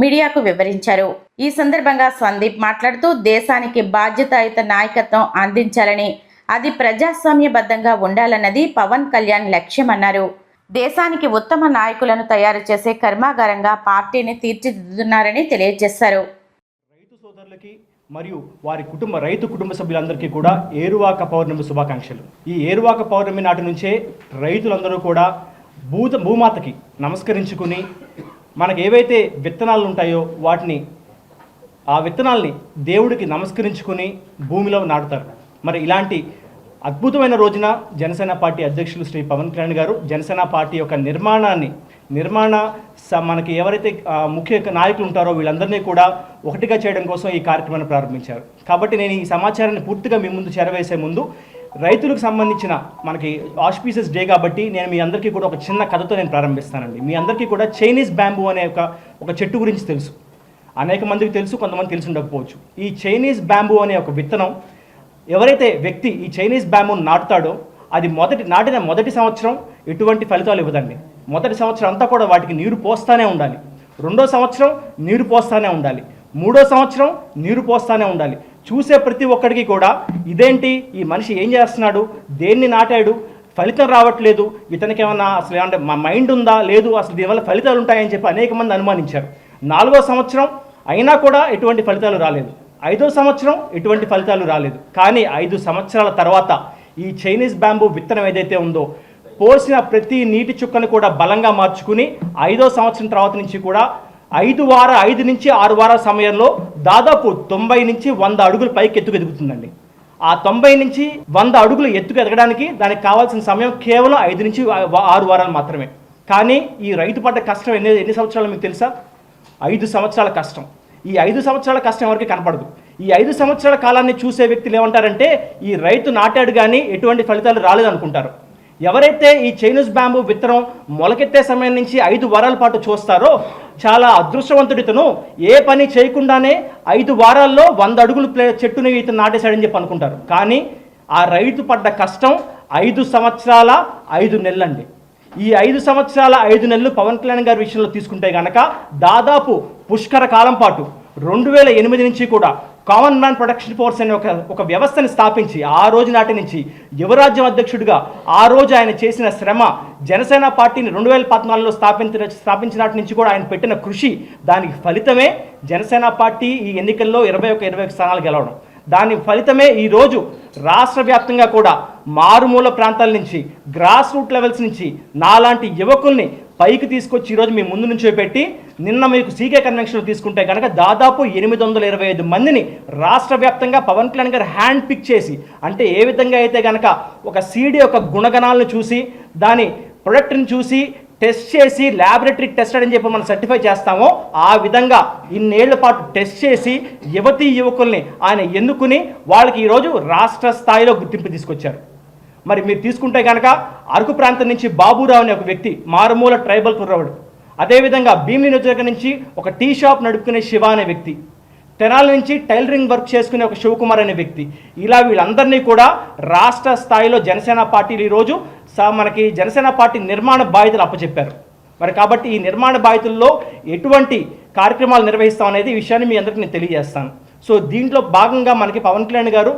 మీడియాకు వివరించారు. ఈ సందర్భంగా సందీప్ మాట్లాడుతూ దేశానికి బాధ్యతాయుత నాయకత్వం అందించాలని, అది ప్రజాస్వామ్యబద్ధంగా ఉండాలన్నది పవన్ కళ్యాణ్ లక్ష్యమన్నారు. దేశానికి ఉత్తమ నాయకులను తయారు చేసే కర్మాగారంగా పార్టీని తీర్చిదిద్దుతున్నారని తెలియజేశారు. రైతు సోదరులకి మరియు వారి రైతు కుటుంబ సభ్యులందరికీ కూడా ఏరువాక పౌర్ణమి శుభాకాంక్షలు. ఈ ఏరువాక పౌర్ణమి నాటి నుంచే రైతులందరూ కూడా భూమాతకి నమస్కరించుకుని మనకు ఏవైతే విత్తనాలు ఉంటాయో ఆ విత్తనాల్ని దేవుడికి నమస్కరించుకుని భూమిలో నాటుతారు. మరి ఇలాంటి అద్భుతమైన రోజున జనసేన పార్టీ అధ్యక్షులు శ్రీ పవన్ కళ్యాణ్ గారు జనసేన పార్టీ యొక్క మనకి ఎవరైతే ముఖ్య నాయకులు ఉంటారో వీళ్ళందరినీ కూడా ఒకటిగా చేయడం కోసం ఈ కార్యక్రమాన్ని ప్రారంభించారు. కాబట్టి నేను ఈ సమాచారాన్ని పూర్తిగా మీ ముందు చేరవేసే ముందు రైతులకు సంబంధించిన మనకి ఆస్పీసెస్ డే కాబట్టి నేను మీ అందరికీ కూడా ఒక చిన్న కథతో నేను ప్రారంభిస్తానండి. మీ అందరికీ కూడా చైనీస్ బ్యాంబూ అనే ఒక చెట్టు గురించి తెలుసు. అనేక మందికి తెలుసు, కొంతమంది తెలిసి ఉండకపోవచ్చు. ఈ చైనీస్ బ్యాంబూ అనే ఒక విత్తనం ఎవరైతే వ్యక్తి ఈ చైనీస్ బ్యాంబూను నాటుతాడో అది నాటిన మొదటి సంవత్సరం ఎటువంటి ఫలితాలు ఇవ్వదండి. మొదటి సంవత్సరం అంతా కూడా వాటికి నీరు పోస్తానే ఉండాలి. రెండో సంవత్సరం నీరు పోస్తానే ఉండాలి. మూడో సంవత్సరం నీరు పోస్తానే ఉండాలి. చూసే ప్రతి ఒక్కడికి కూడా ఇదేంటి, ఈ మనిషి ఏం చేస్తున్నాడు, దేన్ని నాటాడు, ఫలితం రావట్లేదు, ఇతనికి ఏమన్నా అసలు ఏమంటే మా మైండ్ ఉందా, లేదు, అసలు దీనివల్ల ఫలితాలు ఉంటాయని చెప్పి అనేక మంది అనుమానించారు. 4వ సంవత్సరం అయినా కూడా ఎటువంటి ఫలితాలు రాలేదు. 5వ సంవత్సరం ఎటువంటి ఫలితాలు రాలేదు. కానీ 5 సంవత్సరాల తర్వాత ఈ చైనీస్ బ్యాంబూ విత్తనం ఏదైతే ఉందో పోసిన ప్రతి నీటి చుక్కను కూడా బలంగా మార్చుకుని 5వ సంవత్సరం తర్వాత నుంచి కూడా 5 నుంచి 6 వారాల సమయంలో దాదాపు 90 నుంచి 100 అడుగులు పైకి ఎత్తుకు ఎదుగుతుందండి. ఆ 90 నుంచి 100 అడుగులు ఎత్తుకు ఎదగడానికి దానికి కావాల్సిన సమయం కేవలం 5 నుంచి 6 వారాలు మాత్రమే. కానీ ఈ రైతు పడ్డ కష్టం ఎన్ని సంవత్సరాలు మీకు తెలుసా? 5 సంవత్సరాల కష్టం. ఈ 5 సంవత్సరాల కష్టం ఎవరికి కనపడదు. ఈ 5 సంవత్సరాల కాలాన్ని చూసే వ్యక్తులు ఏమంటారంటే ఈ రైతు నాటాడు కానీ ఎటువంటి ఫలితాలు రాలేదనుకుంటారు. ఎవరైతే ఈ చైనీస్ బ్యాంబూ విత్తనం మొలకెత్తే సమయం నుంచి 5 వారాల పాటు చూస్తారో చాలా అదృష్టవంతుడితను ఏ పని చేయకుండానే 5 వారాల్లో 100 అడుగులు చెట్టుని ఇతను నాటేశాడని చెప్పి అనుకుంటారు. కానీ ఆ రైతు పడ్డ కష్టం 5 సంవత్సరాల 5 నెలలండి. ఈ 5 సంవత్సరాల 5 నెలలు పవన్ కళ్యాణ్ గారి విషయంలో తీసుకుంటే కనుక దాదాపు పుష్కర కాలం పాటు 2008 నుంచి కూడా కామన్ మ్యాన్ ప్రొటెక్షన్ ఫోర్స్ అనే ఒక వ్యవస్థని స్థాపించి ఆ రోజు నాటి నుంచి యువరాజ్యం అధ్యక్షుడిగా ఆ రోజు ఆయన చేసిన శ్రమ, జనసేన పార్టీని 2014లో స్థాపించినటి నుంచి కూడా ఆయన పెట్టిన కృషి, దానికి ఫలితమే జనసేన పార్టీ ఈ ఎన్నికల్లో 21 స్థానాలు గెలవడం. దాని ఫలితమే ఈరోజు రాష్ట్ర వ్యాప్తంగా కూడా మారుమూల ప్రాంతాల నుంచి గ్రాస్ రూట్ లెవెల్స్ నుంచి నాలాంటి యువకుల్ని పైకి తీసుకొచ్చి ఈరోజు మీ ముందు నుంచో పెట్టి నిన్న మీకు సీకే కన్వెన్షన్లో తీసుకుంటే కనుక దాదాపు 825 మందిని రాష్ట్ర వ్యాప్తంగా పవన్ కళ్యాణ్ గారు హ్యాండ్ పిక్ చేసి, అంటే ఏ విధంగా అయితే కనుక ఒక సీడీ యొక్క గుణగణాలను చూసి దాని ప్రొడక్ట్ని చూసి టెస్ట్ చేసి ల్యాబొరేటరీ టెస్టెడ్ అని చెప్పి మనం సర్టిఫై చేస్తామో ఆ విధంగా ఇన్నేళ్ల పాటు టెస్ట్ చేసి యువతీ యువకుల్ని ఆయన ఎన్నుకుని వాళ్ళకి ఈరోజు రాష్ట్ర స్థాయిలో గుర్తింపు తీసుకొచ్చారు. మరి మీరు తీసుకుంటే కనుక అరకు ప్రాంతం నుంచి బాబురావు అనే ఒక వ్యక్తి మారుమూల ట్రైబల్ కుర్రవాడు, అదేవిధంగా భీమిలి నియోజకవర్గం నుంచి ఒక టీ షాప్ నడుపుకునే శివ అనే వ్యక్తి, తెనాల నుంచి టైలరింగ్ వర్క్ చేసుకునే ఒక శివకుమార్ అనే వ్యక్తి, ఇలా వీళ్ళందరినీ కూడా రాష్ట్ర స్థాయిలో జనసేన పార్టీలు ఈరోజు మనకి జనసేన పార్టీ నిర్మాణ బాధ్యతలు అప్పచెప్పారు. మరి కాబట్టి ఈ నిర్మాణ బాధ్యతల్లో ఎటువంటి కార్యక్రమాలు నిర్వహిస్తాం అనేది ఈ విషయాన్ని మీ అందరికీ నేను తెలియజేస్తాను. సో దీంట్లో భాగంగా మనకి పవన్ కళ్యాణ్ గారు,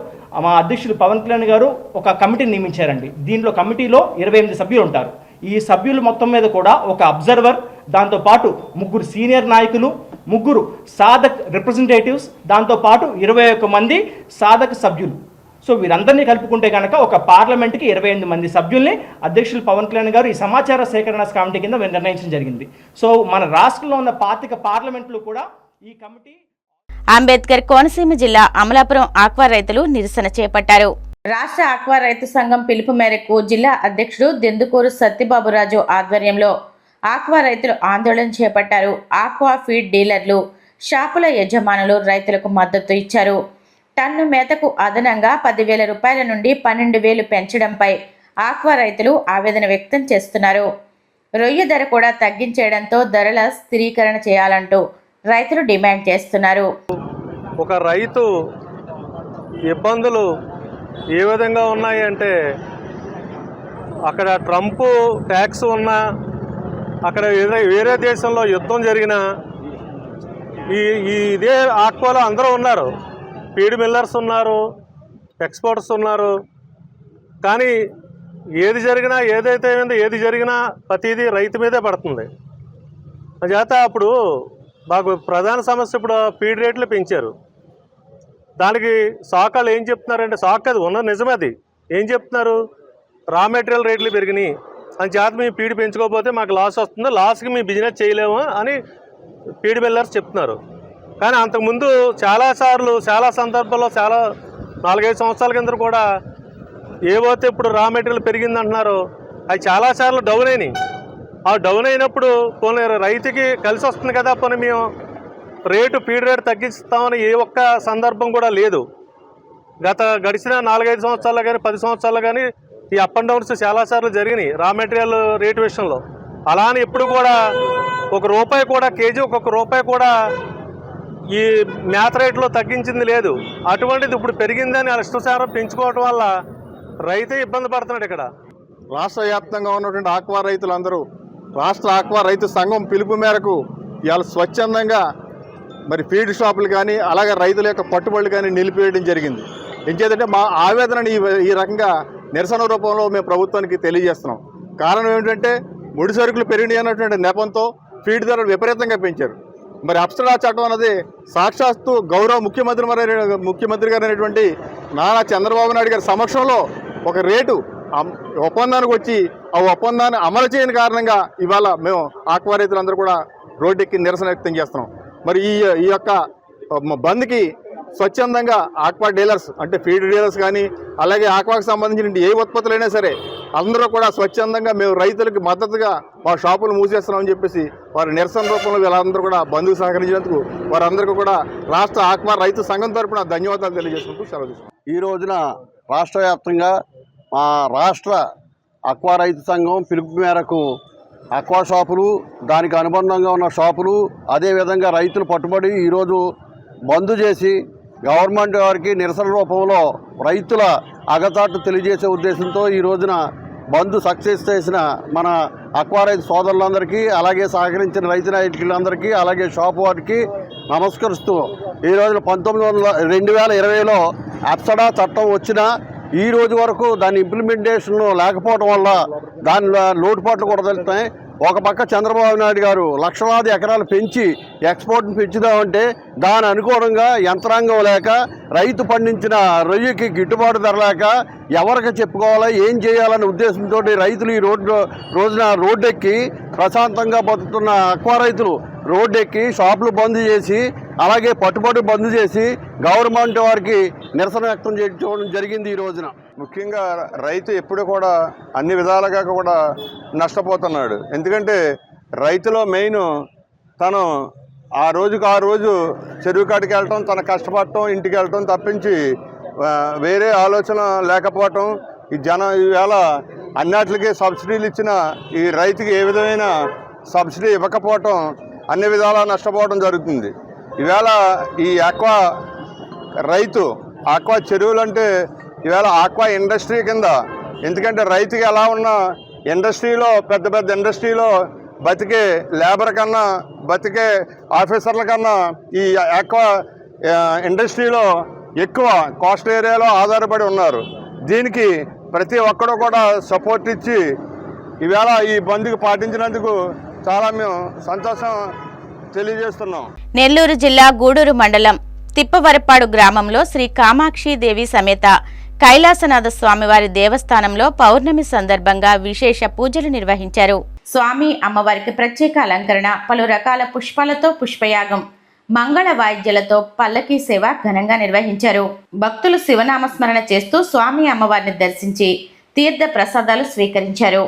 మా అధ్యక్షుడు పవన్ కళ్యాణ్ గారు ఒక కమిటీని నియమించారండి. దీంట్లో కమిటీలో 28 సభ్యులు ఉంటారు. ఈ సభ్యులు మొత్తం మీద కూడా ఒక అబ్జర్వర్, దాంతోపాటు 3 సీనియర్ నాయకులు, 3 సాధక్ రిప్రజెంటేటివ్స్, దాంతోపాటు 21 మంది సాధక సభ్యులు. సో వీరందరినీ కలుపుకుంటే కనుక ఒక పార్లమెంట్కి 28 మంది సభ్యుల్ని అధ్యక్షులు పవన్ కళ్యాణ్ గారు ఈ సమాచార సేకరణ కమిటీ కింద నిర్ణయించడం జరిగింది. సో మన రాష్ట్రంలో ఉన్న 25 పార్లమెంట్లు కూడా ఈ కమిటీ. అంబేద్కర్ కోనసీమ జిల్లా అమలాపురం ఆక్వా రైతులు నిరసన చేపట్టారు. రాష్ట్ర ఆక్వా రైతు సంఘం పిలుపు మేరకు జిల్లా అధ్యక్షుడు దెందుకూరు సత్యబాబురాజు ఆధ్వర్యంలో ఆక్వా రైతులు ఆందోళన చేపట్టారు. ఆక్వా ఫీడ్ డీలర్లు, షాపుల యజమానులు రైతులకు మద్దతు ఇచ్చారు. టన్ను మేతకు అదనంగా 10,000 రూపాయల నుండి 12,000 పెంచడంపై ఆక్వా రైతులు ఆవేదన వ్యక్తం చేస్తున్నారు. రొయ్య ధర కూడా తగ్గించేయడంతో ధరల స్థిరీకరణ చేయాలంటూ రైతులు డిమాండ్ చేస్తున్నారు. ఒక రైతు ఇబ్బందులు ఏ విధంగా ఉన్నాయి అంటే, అక్కడ ట్రంప్ ట్యాక్స్ ఉన్నా, అక్కడ వేరే దేశంలో యుద్ధం జరిగినా ఇదే ఆక్వాలో అందరూ ఉన్నారు. ఫీడ్ మిల్లర్స్ ఉన్నారు, ఎక్స్పోర్టర్స్ ఉన్నారు. కానీ ఏది జరిగినా, ఏదైతే ఏది జరిగినా ప్రతిదీ రైతు మీదే పడుతుంది. చేత అప్పుడు మాకు ప్రధాన సమస్య ఇప్పుడు ఫీడ్ రేట్లు పెంచారు. దానికి సాకాలు ఏం చెప్తున్నారంటే, సాక్ అది ఉన్నది నిజమే, అది ఏం చెప్తున్నారు, రా మెటీరియల్ రేట్లు పెరిగినాయి అని చేత మేము ఫీడ్ పెంచుకోకపోతే మాకు లాస్ వస్తుంది, లాస్కి మేము బిజినెస్ చేయలేము అని ఫీడ్ మిల్లర్స్ చెప్తున్నారు. కానీ అంతకుముందు చాలాసార్లు, చాలా సందర్భాల్లో, 4-5 సంవత్సరాల కింద కూడా ఏవైతే ఇప్పుడు రా మెటీరియల్ పెరిగిందంటున్నారో అవి చాలాసార్లు డౌన్ అయినాయి. ఆ డౌన్ అయినప్పుడు పోనీ రైతుకి కలిసి వస్తుంది కదా, పోనీ మేము ఫీడ్ రేటు తగ్గిస్తామని ఏ ఒక్క సందర్భం కూడా లేదు. గడిచిన 4-5 సంవత్సరాలు కానీ 10 సంవత్సరాలు కానీ ఈ అప్ అండ్ డౌన్స్ చాలాసార్లు జరిగినాయి రా మెటీరియల్ రేటు విషయంలో. అలానే ఇప్పుడు కూడా ₹1 కూడా, కేజీ ₹1 కూడా ఈ మేత రేట్లో తగ్గించింది లేదు. అటువంటిది ఇప్పుడు పెరిగిందని ఇష్టసారం పెంచుకోవటం వల్ల రైతే ఇబ్బంది పడుతున్నాడు. ఇక్కడ రాష్ట్ర వ్యాప్తంగా ఉన్నటువంటి ఆక్వా రైతులందరూ రాష్ట్ర ఆక్వా రైతు సంఘం పిలుపు మేరకు ఇవాళ స్వచ్ఛందంగా మరి ఫీడ్ షాపులు కానీ అలాగే రైతుల యొక్క పట్టుబడులు కానీ నిలిపివేయడం జరిగింది. ఇంకేదంటే మా ఆవేదనని ఈ రకంగా నిరసన రూపంలో మేము ప్రభుత్వానికి తెలియజేస్తున్నాం. కారణం ఏమిటంటే ముడి సరుకులు పెరిగినాయి అన్నటువంటి నెపంతో ఫీడ్ ధరలు విపరీతంగా పెంచారు. మరి అప్సరా చట్టం అన్నది సాక్షాత్తు గౌరవ ముఖ్యమంత్రి గారు అయినటువంటి నారా చంద్రబాబు నాయుడు గారి సమక్షంలో ఒక రేటు ఒప్పందానికి వచ్చి ఆ ఒప్పందాన్ని అమలు చేయని కారణంగా ఇవాళ మేము ఆక్వా రైతులందరూ కూడా రోడ్డెక్కి నిరసన వ్యక్తం చేస్తున్నాం. మరి ఈ యొక్క బంద్కి స్వచ్ఛందంగా ఆక్వా డీలర్స్ అంటే ఫీడ్ డీలర్స్ కానీ అలాగే ఆక్వాకు సంబంధించిన ఏ ఉత్పత్తులైనా సరే అందరూ కూడా స్వచ్ఛందంగా మేము రైతులకు మద్దతుగా మా షాపులు మూసేస్తున్నామని చెప్పేసి వారి నిరసన రూపంలో వీళ్ళందరూ కూడా బంధుకు సహకరించినందుకు వారందరికీ కూడా రాష్ట్ర ఆక్వా రైతు సంఘం తరపున ధన్యవాదాలు తెలియజేసుకుంటూ సెలవు తీసుకుంటాం. ఈ రోజున రాష్ట్ర వ్యాప్తంగా మా రాష్ట్ర ఆక్వా రైతు సంఘం పిలుపు మేరకు ఆక్వా షాపులు దానికి అనుబంధంగా ఉన్న షాపులు అదేవిధంగా రైతులు పట్టుబడి ఈరోజు బంద్ చేసి గవర్నమెంట్ వారికి నిరసన రూపంలో రైతుల అగచాట్లు తెలియజేసే ఉద్దేశంతో ఈ రోజున బంద్ సక్సెస్ చేసిన మన ఆక్వా రైతు సోదరులందరికీ అలాగే సహకరించిన రైతు నాయకులందరికీ అలాగే షాపు వారికి నమస్కరిస్తూ ఈ రోజున 2020లో అప్సడా చట్టం వచ్చినా ఈ రోజు వరకు దాని ఇంప్లిమెంటేషన్ లేకపోవడం వల్ల దానిలో లోటుపాట్లు కూడా తెలుస్తాయి. ఒక పక్క చంద్రబాబు నాయుడు గారు లక్షలాది ఎకరాలు పెంచి ఎక్స్పోర్ట్ని పెంచుదామంటే దాని అనుగుణంగా యంత్రాంగం లేక రైతు పండించిన రొయ్యకి గిట్టుబాటు ధర లేక ఎవరికి చెప్పుకోవాలా ఏం చేయాలనే ఉద్దేశంతో రైతులు ఈ రోజున రోడ్డెక్కి ప్రశాంతంగా బతుకుతున్న ఆక్వా రైతులు రోడ్డెక్కి షాపులు బంద్ చేసి అలాగే పట్టుబడి బంద్ చేసి గవర్నమెంట్ వారికి నిరసన వ్యక్తం చేయడం జరిగింది. ఈ రోజున ముఖ్యంగా రైతు ఎప్పుడు కూడా అన్ని విధాలుగా కూడా నష్టపోతున్నాడు. ఎందుకంటే రైతులో మెయిన్ తను ఆ రోజు చెరువు కాడికి వెళ్ళటం, తన కష్టపడటం, ఇంటికి వెళ్ళటం తప్పించి వేరే ఆలోచన లేకపోవటం. ఈ ఈవేళ అన్నిటికీ సబ్సిడీలు ఇచ్చిన ఈ రైతుకి ఏ విధమైన సబ్సిడీ ఇవ్వకపోవటం అన్ని విధాలా నష్టపోవడం జరుగుతుంది. ఈవేళ ఈ ఆక్వా రైతు ఆక్వా చెరువులు అంటే ఈవేళ ఆక్వా ఇండస్ట్రీ కింద, ఎందుకంటే రైతుకి ఎలా ఉన్నా ఇండస్ట్రీలో పెద్ద ఇండస్ట్రీలో బతికే లేబర్ కన్నా బతికే ఆఫీసర్ల కన్నా ఈ ఆక్వా ఇండస్ట్రీలో ఎక్కువ కోస్ట్ ఏరియాలో ఆధారపడి ఉన్నారు. దీనికి ప్రతి ఒక్కరు కూడా సపోర్ట్ ఇచ్చి ఈవేళ ఈ బంద్కి పాటించినందుకు చాలా మేము సంతోషం తెలియజేస్తున్నాం. నెల్లూరు జిల్లా గూడూరు మండలం తిప్పవరపాడు గ్రామంలో శ్రీ కామాక్షి దేవి సమేత కైలాసనాథ స్వామివారి దేవస్థానంలో పౌర్ణమి సందర్భంగా విశేష పూజలు నిర్వహించారు. స్వామి అమ్మవారికి ప్రత్యేక అలంకరణ, పలు రకాల పుష్పాలతో పుష్పయాగం, మంగళ వాయిద్యాలతో పల్లకీ సేవ ఘనంగా నిర్వహించారు. భక్తులు శివనామస్మరణ చేస్తూ స్వామి అమ్మవారిని దర్శించి తీర్థ ప్రసాదాలు స్వీకరించారు.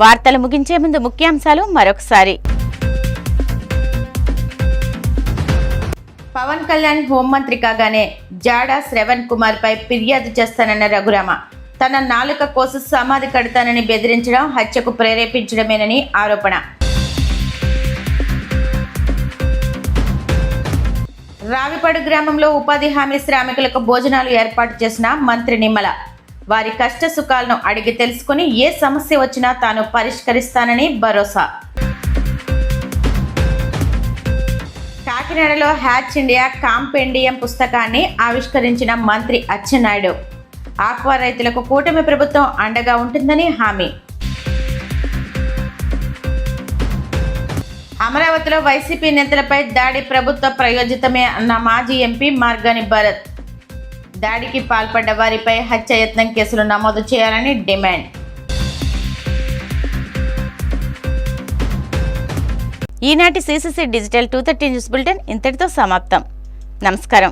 వార్తలు ముగించే ముందు ముఖ్యాంశాలు మరొకసారి. పవన్ కళ్యాణ్ హోంమంత్రి కాగానే జాడా శ్రవణ్ కుమార్ పై ఫిర్యాదు చేస్తానన్న రఘురామ తన నాలుక కోసి సమాధి కడతానని బెదిరించడం హత్యకు ప్రేరేపించడమేనని ఆరోపణ. రావిపాడు గ్రామంలో ఉపాధి హామీ శ్రామికులకు భోజనాలు ఏర్పాటు చేసిన మంత్రి నిమ్మల వారి కష్ట సుఖాలను అడిగి తెలుసుకుని ఏ సమస్య వచ్చినా తాను పరిష్కరిస్తానని భరోసా. కాకినాడలో హ్యాచ్ ఇండియా కాంపెండియం పుస్తకాన్ని ఆవిష్కరించిన మంత్రి అచ్చెన్నాయుడు ఆక్వా రైతులకు కూటమి ప్రభుత్వం అండగా ఉంటుందని హామీ. అమరావతిలో వైసీపీ నేతలపై దాడి ప్రభుత్వ ప్రయోజితమే అన్న మాజీ ఎంపీ మార్గాని భరత్. దాడికి పాల్పడ్డ వారిపై హత్యాయత్నం కేసులు నమోదు చేయాలని డిమాండ్. ఈనాటి CCC డిజిటల్ 230 న్యూస్ బులెటిన్ ఇంతటితో సమాప్తం. నమస్కారం.